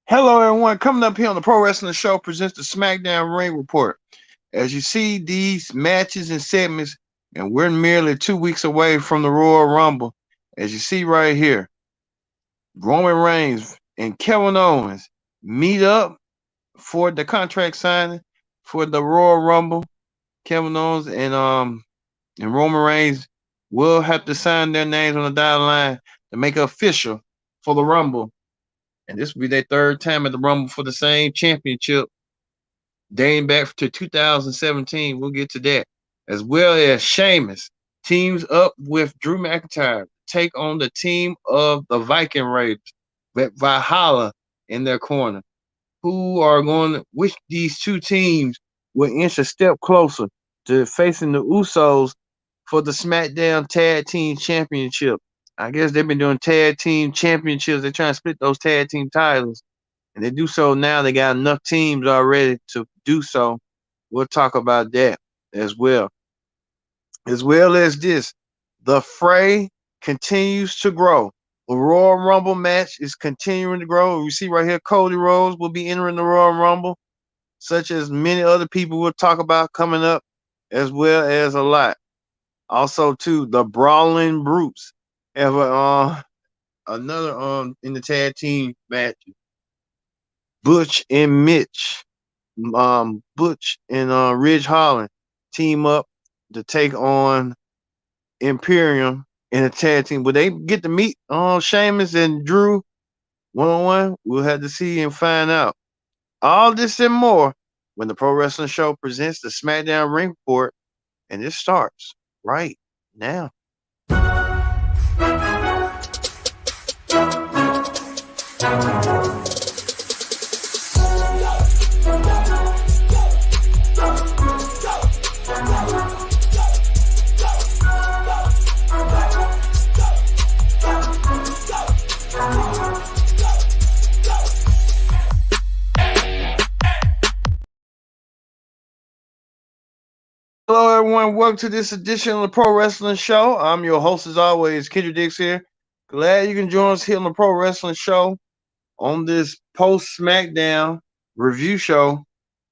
Hello, everyone. Coming up here on the Pro Wrestling Show presents the Smackdown Ring Report. As you see these matches and segments, and we're merely 2 weeks away from the Royal Rumble. As you see right here, Roman Reigns and Kevin Owens meet up for the contract signing for the Royal Rumble. Kevin Owens and Roman Reigns will have to sign their names on the dotted line to make it official for the Rumble. And this will be their third time at the Rumble for the same championship dating back to 2017. We'll get to that. As well as Sheamus teams up with Drew McIntyre to take on the team of the Viking Raiders with Valhalla in their corner. Who are which these two teams will inch a step closer to facing the Usos for the SmackDown Tag Team Championship. I guess they've been doing tag team championships. They're trying to split those tag team titles. And they do so now. They got enough teams already to do so. We'll talk about that as well. As well as this, the fray continues to grow. The Royal Rumble match is continuing to grow. You see right here, Cody Rhodes will be entering the Royal Rumble, such as many other people we'll talk about coming up, as well as a lot. Also, too, the Brawling Brutes have another in the tag team match. Butch and Mitch, Butch and Ridge Holland team up to take on Imperium in a tag team. Will they get to meet Sheamus and Drew one on one? We'll have to see and find out. All this and more when the Pro Wrestling Show presents the SmackDown Ring Report, and it starts right now. Hello, everyone. Welcome to this edition of the Pro Wrestling Show. I'm your host, as always, Kendra Dix here. Glad you can join us here on the Pro Wrestling Show on this post SmackDown review show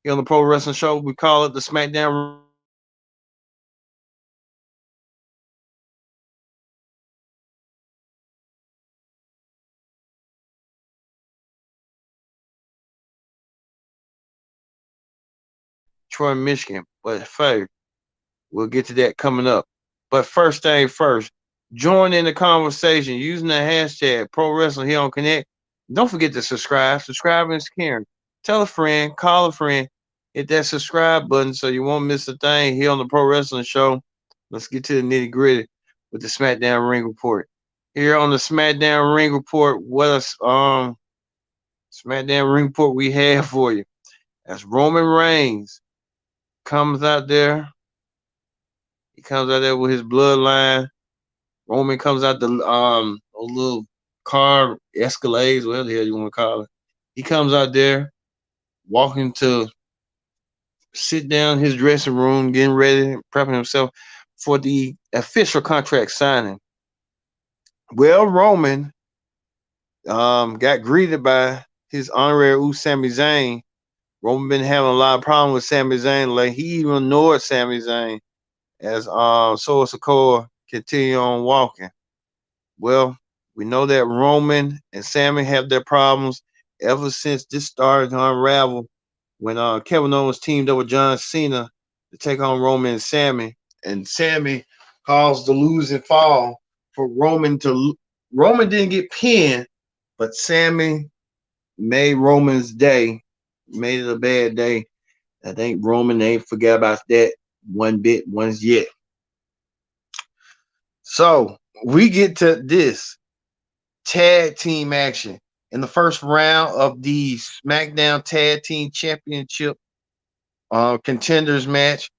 here on the Pro Wrestling Show. We call it the SmackDown. Troy, Michigan. But hey, we'll get to that coming up. But first thing first, join in the conversation using the hashtag Pro Wrestling here on Connect. Don't forget to subscribe. Subscribe is caring. Tell a friend, call a friend, hit that subscribe button so you won't miss a thing here on the Pro Wrestling Show. Let's get to the nitty gritty with the SmackDown Ring Report. Here on the SmackDown Ring Report, what a SmackDown Ring Report we have for you. As Roman Reigns comes out there, he comes out there with his bloodline. Roman comes out the a little car Escalades, whatever the hell you want to call it. He comes out there walking to sit down in his dressing room, getting ready, prepping himself for the official contract signing. Well, Roman got greeted by his honorary Sami Zayn. Roman been having a lot of problems with Sami Zayn. Like he even ignored Sami Zayn as Solo Sikoa continue on walking. Well, we know that Roman and Sami have their problems ever since this started to unravel when Kevin Owens teamed up with John Cena to take on Roman and Sami caused the losing fall for Roman to. Roman didn't get pinned, but Sami made Roman's day, made it a bad day. I think Roman ain't forget about that one bit once yet. So we get to this tag team action in the first round of the SmackDown Tag Team Championship contenders match.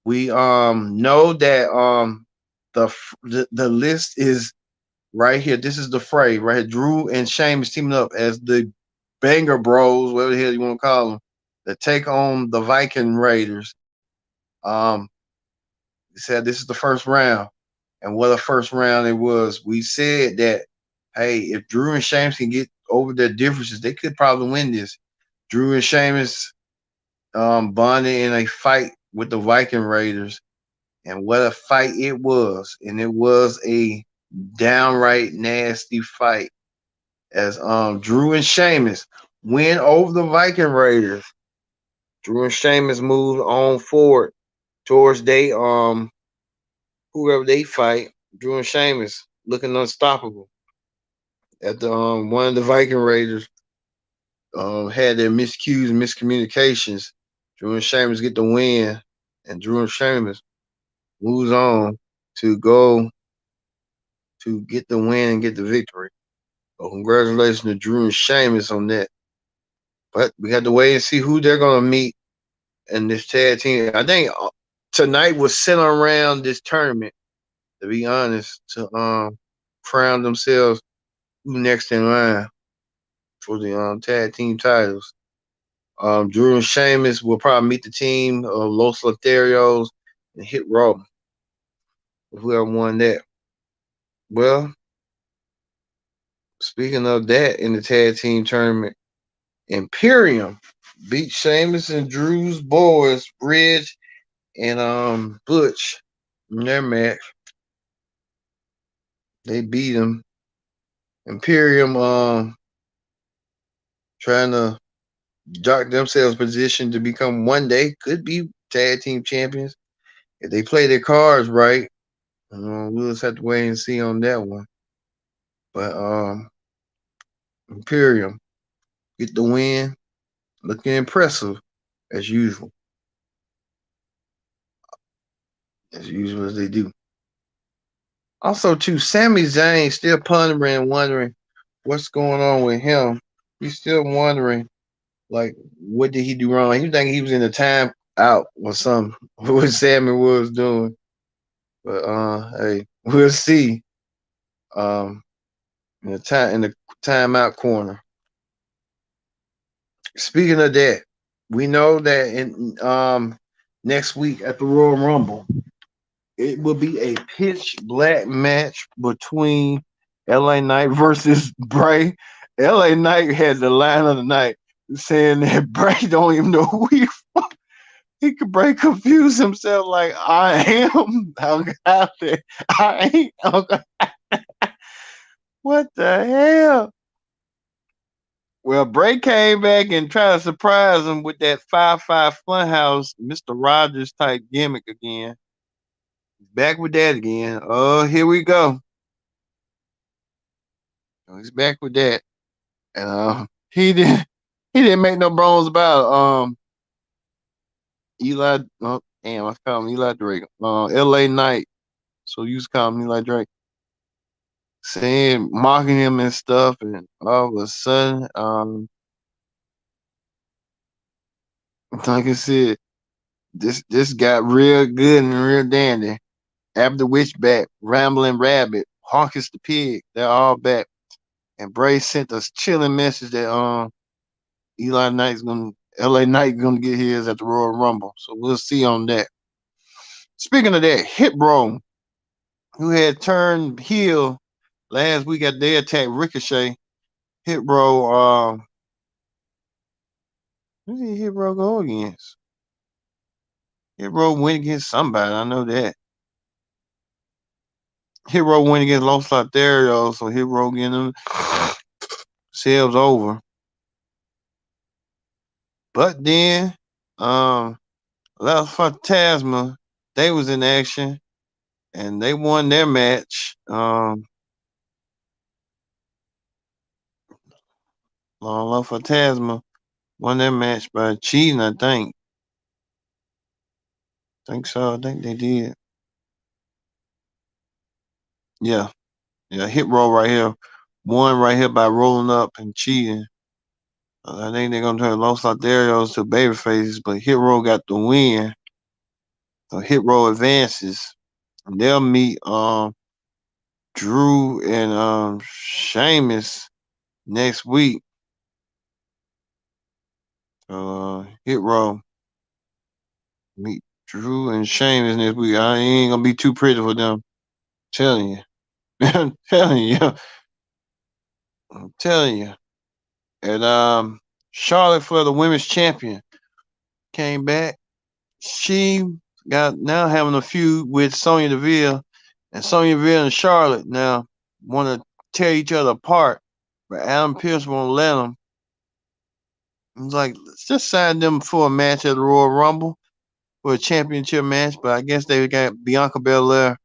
We know that the list is right here. This is the fray right here. Drew and Sheamus teaming up as the Banger Bros, whatever the hell you want to call them, that take on the Viking Raiders. They said this is the first round, and what a first round it was. We said that, hey, if Drew and Sheamus can get over their differences, they could probably win this. Drew and Sheamus bonded in a fight with the Viking Raiders, and what a fight it was! And it was a downright nasty fight as Drew and Sheamus win over the Viking Raiders. Drew and Sheamus moved on forward towards they whoever they fight. Drew and Sheamus looking unstoppable. At the one of the Viking Raiders had their miscues and miscommunications. Drew and Sheamus get the win, and Drew and Sheamus moves on to go to get the win and get the victory. So congratulations to Drew and Sheamus on that. But we got to wait and see who they're gonna meet in this tag team. I think tonight was centered around this tournament. To be honest, to crown themselves who next in line for the tag team titles. Drew and Sheamus will probably meet the team of Los Lotharios and Hit Row. Whoever won that. Well, speaking of that, in the tag team tournament, Imperium beat Sheamus and Drew's boys, Bridge and Butch, in their match. They beat them. Imperium trying to jock themselves position to become one day could be tag team champions if they play their cards right. We'll just have to wait and see on that one. But Imperium get the win, looking impressive as usual. As usual as they do. Also, too, Sami Zayn still pondering and wondering what's going on with him. He's still wondering, like, what did he do wrong? He was thinking he was in the time out or something, what Sami was doing. But hey, we'll see. In the timeout corner. Speaking of that, we know that in next week at the Royal Rumble, it will be a pitch black match between LA Knight versus Bray. LA Knight had the line of the night saying that Bray don't even know who he could Bray confuse himself like I am out there. I ain't what the hell? Well, Bray came back and tried to surprise him with that 5-5 Funhouse Mr. Rogers type gimmick again. Back with that again. Oh, here we go. He's back with that. And he didn't make no bones about Eli. Oh, damn, I call him Eli Drake. LA Knight. So you just call him Eli Drake. Saying mocking him and stuff, and all of a sudden, like I said, this got real good and real dandy. After Witchback, Rambling Rabbit, Hawkins the Pig, they're all back. And Bray sent us chilling message that LA Knight's gonna get his at the Royal Rumble. So we'll see on that. Speaking of that, Hit Row, who had turned heel last week at their attack Ricochet, Hit Row, who did Hit Row go against? Hit Row went against somebody, I know that. Hit Row went against Los Lotharios, so Hit Row getting them themselves over. But then, Los Fantasma, they was in action, and they won their match. Los Fantasma won their match by cheating, I think. Think so. I think they did. Yeah. Hit Row right here. Won right here by rolling up and cheating. I think they're gonna turn Los Lotharios to baby faces, but Hit Row got the win. So Hit Row advances. And they'll meet Drew and Sheamus next week. So Hit Row meet Drew and Sheamus next week. I ain't gonna be too pretty for them. I'm telling you. I'm telling you. And Charlotte for the women's champion came back. She got now having a feud with Sonya Deville, and Sonya Deville and Charlotte now want to tear each other apart, but Adam Pearce won't let them. He's like, let's just sign them for a match at the Royal Rumble for a championship match. But I guess they got Bianca Belair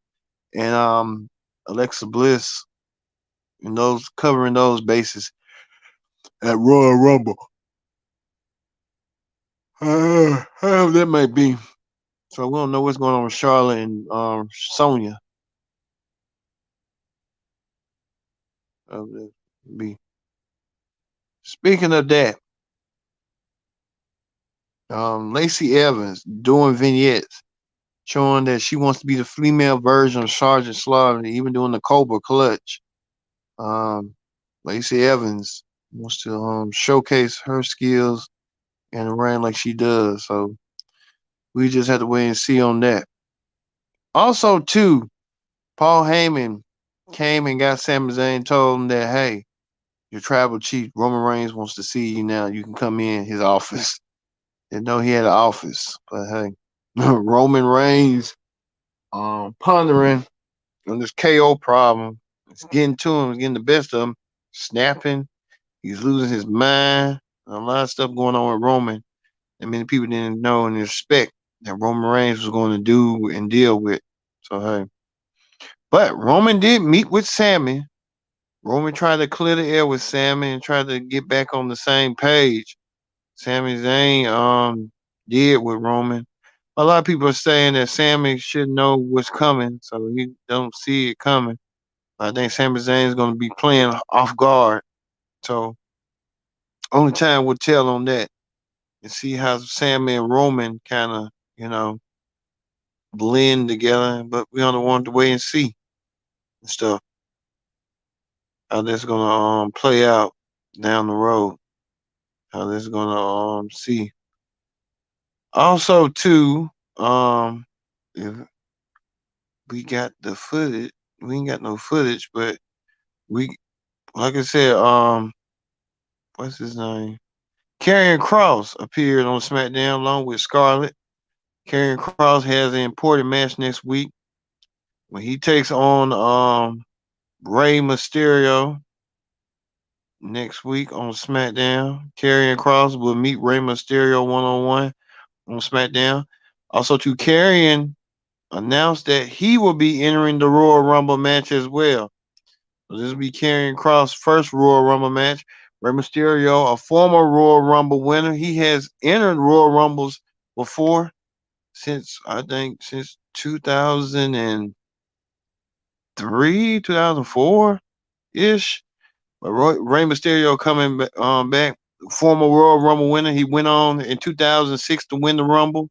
and Alexa Bliss and those covering those bases at Royal Rumble. However that might be. So we don't know what's going on with Charlotte and Sonya. Be speaking of that, Lacey Evans doing vignettes showing that she wants to be the female version of Sergeant Slaughter, even doing the Cobra Clutch. Um, Lacey Evans wants to showcase her skills in the ring like she does. So we just have to wait and see on that. Also, too, Paul Heyman came and got Sami Zayn, told him that, hey, your tribal chief Roman Reigns wants to see you now. You can come in his office. Didn't know he had an office, but hey, Roman Reigns pondering on this KO problem. It's getting to him, it's getting the best of him, snapping. He's losing his mind. A lot of stuff going on with Roman that many people didn't know and expect that Roman Reigns was going to do and deal with. So hey, but Roman did meet with Sammy. Roman tried to clear the air with Sammy and tried to get back on the same page. Sami Zayn did with Roman. A lot of people are saying that Sammy should know what's coming, so he don't see it coming. I think Sami Zayn is going to be playing off guard. So only time will tell on that and see how Sammy and Roman kind of, blend together. But we only want to wait and see and stuff how that's going to play out down the road. How that's going to see. Also, too, if we got the footage. We ain't got no footage, but we, like I said, what's his name? Karrion Cross appeared on SmackDown along with Scarlett. Karrion Cross has an important match next week when he takes on Rey Mysterio next week on SmackDown. Karrion Cross will meet Rey Mysterio one-on-one on SmackDown. Also, to Karrion announced that he will be entering the Royal Rumble match as well. So this will be Karrion Cross' first Royal Rumble match. Rey Mysterio, a former Royal Rumble winner, he has entered Royal Rumbles before since 2003, 2004 ish. But Rey Mysterio coming back, former Royal Rumble winner. He went on in 2006 to win the Rumble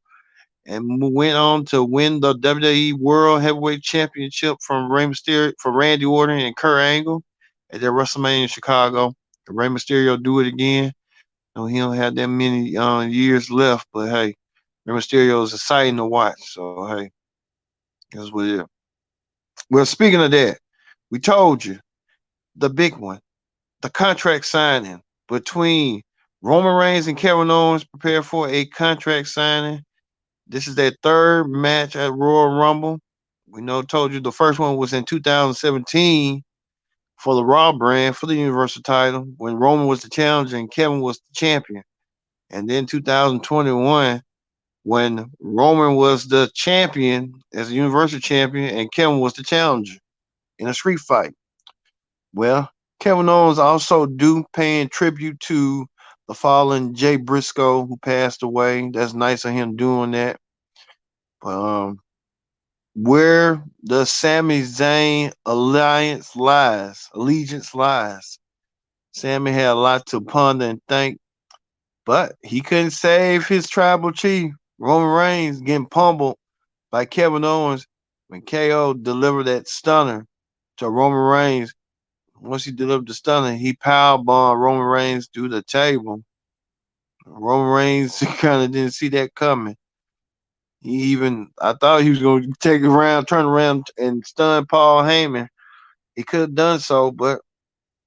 and went on to win the WWE World Heavyweight Championship from Rey Mysterio, for Randy Orton and Kurt Angle at their WrestleMania in Chicago. Rey Mysterio do it again. No, he don't have that many years left, but hey, Rey Mysterio is exciting to watch. So hey, that's what it is. Well, speaking of that, we told you the big one, the contract signing between Roman Reigns and Kevin Owens prepare for a contract signing. This is their third match at Royal Rumble. We told you the first one was in 2017 for the Raw brand for the Universal title when Roman was the challenger and Kevin was the champion. And then 2021 when Roman was the champion as a Universal champion and Kevin was the challenger in a street fight. Well, Kevin Owens also paying tribute to the fallen Jay Briscoe who passed away. That's nice of him doing that. Where the Sami Zayn allegiance lies. Sami had a lot to ponder and think, but he couldn't save his tribal chief, Roman Reigns, getting pummeled by Kevin Owens when KO delivered that stunner to Roman Reigns. Once he delivered the stunner, he powerbombed Roman Reigns through the table. Roman Reigns kind of didn't see that coming. I thought he was going to turn around, and stun Paul Heyman. He could have done so, but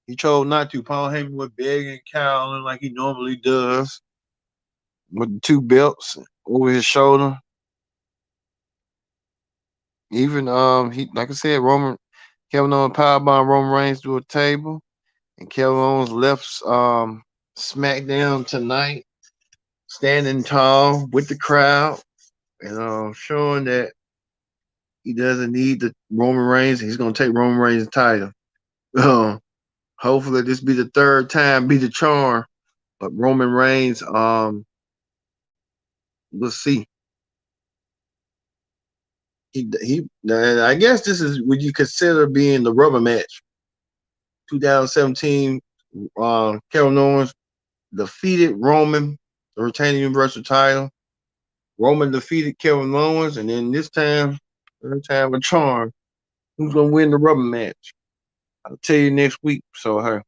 He chose not to. Paul Heyman was begging Carolyn like he normally does with the two belts over his shoulder. Even he like I said, Kevin Owens powerbomb Roman Reigns through a table, and Kevin Owens left SmackDown tonight, standing tall with the crowd, and showing that he doesn't need the Roman Reigns. He's gonna take Roman Reigns' title. Hopefully this be the third time, be the charm. But Roman Reigns, we'll see. I guess this is what you consider being the rubber match. 2017, Kevin Owens defeated Roman, the retaining Universal title. Roman defeated Kevin Owens, and then this time, third time a charm. Who's gonna win the rubber match? I'll tell you next week. So hey,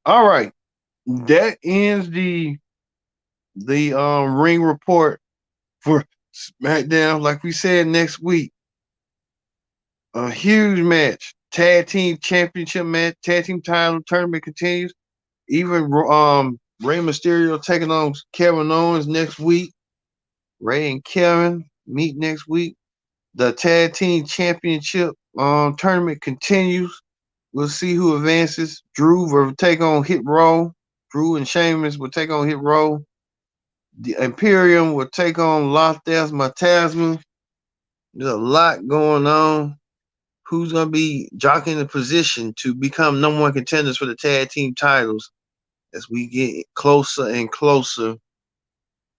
all right, that ends the ring report for SmackDown. Like we said, next week, a huge match, tag team championship match, tag team title tournament continues. Even Rey Mysterio taking on Kevin Owens next week. Rey and Kevin meet next week. The tag team championship tournament continues. We'll see who advances. Drew will take on Hit Row. Drew and Sheamus will take on Hit Row. The Imperium will take on Lotha's Matasma. There's a lot going on. Who's going to be jockeying the position to become number one contenders for the tag team titles as we get closer and closer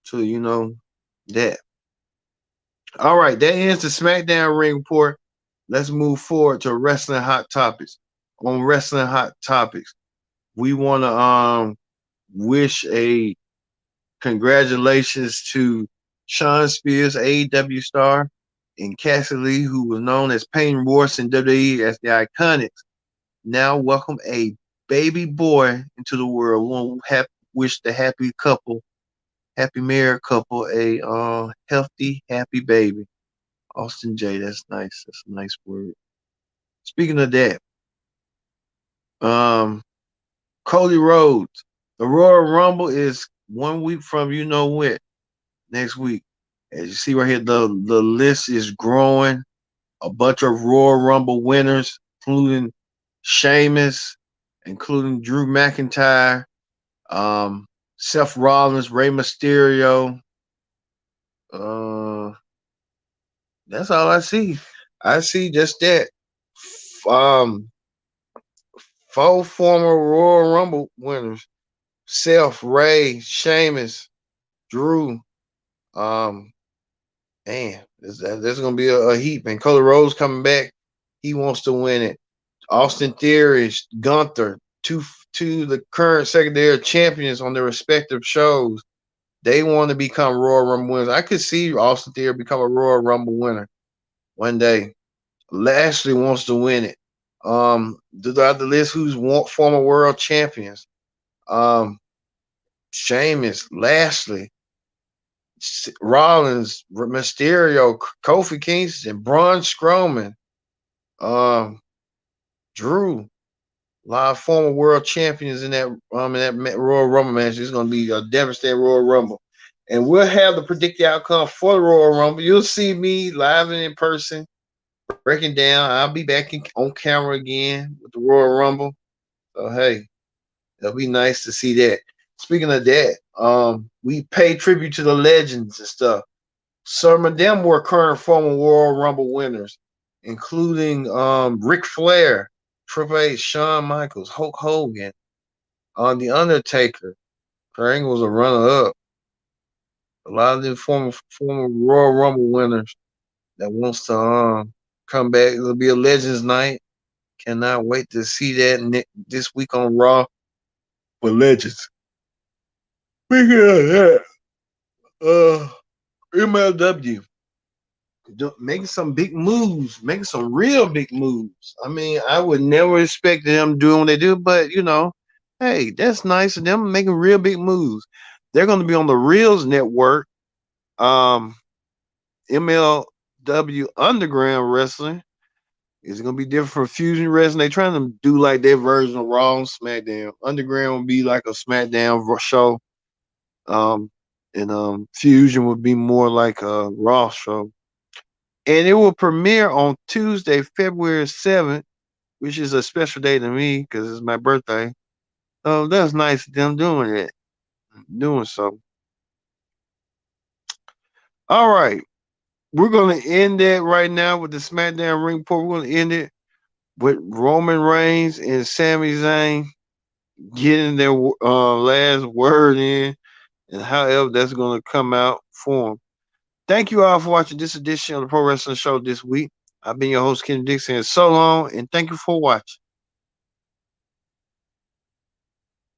to, that. All right, that ends the SmackDown ring report. Let's move forward to Wrestling Hot Topics. On Wrestling Hot Topics, we want to wish a congratulations to Sean Spears, AEW star, and Cassie Lee, who was known as Peyton Royce in WWE as the Iconics. Now welcome a baby boy into the world. We want to wish the happy married couple, a healthy, happy baby. Austin J, that's nice. That's a nice word. Speaking of that, Cody Rhodes, the Royal Rumble is 1 week from you know what next week. As you see right here, the list is growing. A bunch of Royal Rumble winners, including Sheamus, including Drew McIntyre, Seth Rollins, Rey Mysterio. That's all I see. I see just that. Um, 4 former Royal Rumble winners: Seth, Ray, Sheamus, Drew. Man, there's gonna be a heap. And Cody Rhodes coming back. He wants to win it. Austin Theory, Gunther, two the current secondary champions on their respective shows. They want to become Royal Rumble winners. I could see Austin Theory become a Royal Rumble winner one day. Lashley wants to win it. The list who's former world champions. Sheamus, Lashley, Rollins, Mysterio, Kofi Kingston, Braun Strowman, Drew. A lot of former world champions in that Royal Rumble match. It's going to be a devastating Royal Rumble. And we'll have the predicted outcome for the Royal Rumble. You'll see me live and in person breaking down. I'll be back on camera again with the Royal Rumble. So, hey, it'll be nice to see that. Speaking of that, we pay tribute to the legends and stuff. Some of them were current former Royal Rumble winners, including Ric Flair, Triple H, Shawn Michaels, Hulk Hogan, The Undertaker. Kurt Angle was a runner-up. A lot of them former Royal Rumble winners that wants to come back. It'll be a Legends night. Cannot wait to see that this week on Raw for Legends. Speaking of that, MLW making some big moves, making some real big moves. I mean, I would never expect them doing what they do, but hey, that's nice of them making real big moves. They're going to be on the Reels Network, MLW Underground Wrestling. It's gonna be different from Fusion Wrestling. They trying to do like their version of Raw and SmackDown. Underground will be like a SmackDown show. Um, and Fusion would be more like a Raw show. And it will premiere on Tuesday, February 7th, which is a special day to me because it's my birthday. Oh, that's nice of them doing it. Doing so. All right. We're gonna end that right now with the SmackDown Ring Report. We're gonna end it with Roman Reigns and Sami Zayn getting their last word in, and however that's gonna come out for them. Thank you all for watching this edition of the Pro Wrestling Show this week. I've been your host, Ken Dixon, and so long, and thank you for watching.